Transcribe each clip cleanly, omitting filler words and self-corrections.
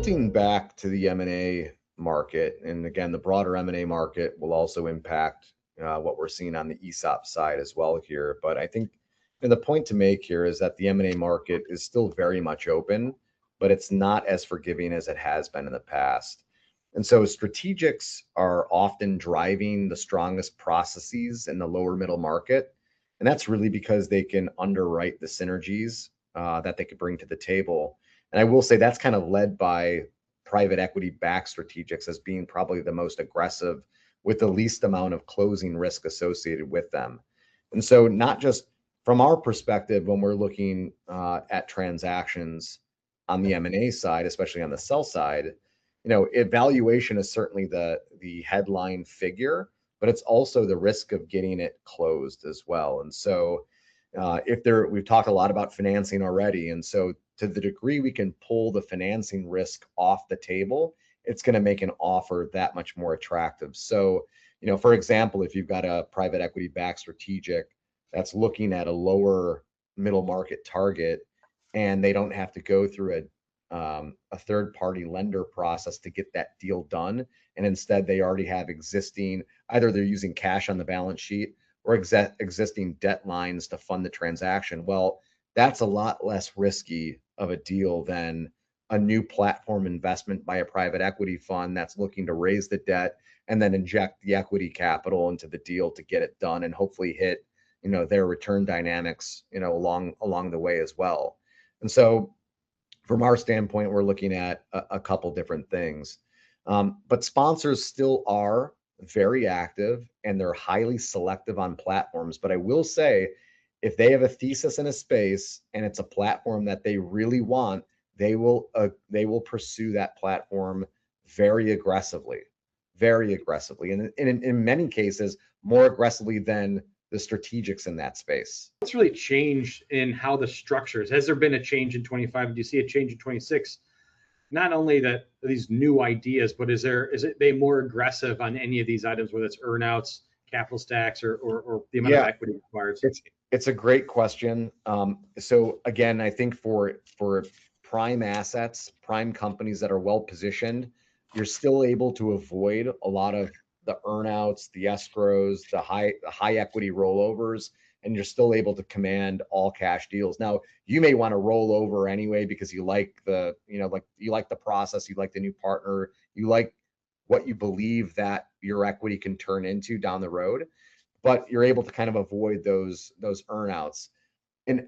shifting back to the M&A market, and again, the broader M&A market will also impact what we're seeing on the ESOP side as well here. But I think the point to make here is that the M&A market is still very much open, but it's not as forgiving as it has been in the past. And so strategics are often driving the strongest processes in the lower middle market. And that's really because they can underwrite the synergies that they could bring to the table. And I will say that's kind of led by private equity backed strategics as being probably the most aggressive with the least amount of closing risk associated with them. And so, not just from our perspective, when we're looking at transactions on the M&A side, especially on the sell side, evaluation is certainly the headline figure, but it's also the risk of getting it closed as well. And so, we've talked a lot about financing already, and so to the degree we can pull the financing risk off the table, it's going to make an offer that much more attractive. So, for example, if you've got a private equity backed strategic that's looking at a lower middle market target, and they don't have to go through a third party lender process to get that deal done, and instead they already have existing, either they're using cash on the balance sheet or existing debt lines to fund the transaction. Well, that's a lot less risky of a deal than a new platform investment by a private equity fund that's looking to raise the debt and then inject the equity capital into the deal to get it done and hopefully hit their return dynamics along the way as well. And so from our standpoint, we're looking at a couple different things. But sponsors still are very active and they're highly selective on platforms. But I will say, if they have a thesis in a space and it's a platform that they really want, they will pursue that platform very aggressively, and in many cases more aggressively than the strategics in that space. What's really changed in how the structures? Has there been a change in 25? Do you see a change in 26? Not only that these new ideas, but is it they more aggressive on any of these items, whether it's earnouts, capital stacks, or the amount of equity required? It's a great question. So again, I think for prime assets, prime companies that are well positioned, you're still able to avoid a lot of the earnouts, the escrows, the high equity rollovers, and you're still able to command all cash deals. Now, you may want to roll over anyway because you like the process, you like the new partner, you like what you believe that your equity can turn into down the road, but you're able to kind of avoid those earnouts. And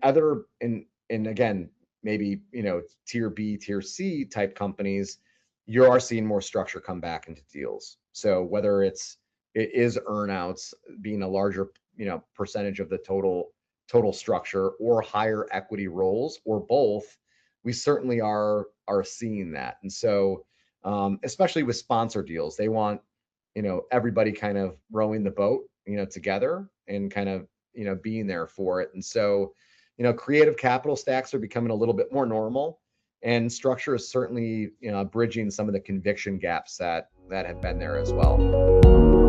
again, maybe tier B, tier C type companies, you are seeing more structure come back into deals. So whether it is earnouts being a larger percentage of the total structure, or higher equity rolls, or both, we certainly are seeing that. And so especially with sponsor deals, they want everybody kind of rowing the boat together and kind of being there for it. And so creative capital stacks are becoming a little bit more normal, and structure is certainly bridging some of the conviction gaps that have been there as well.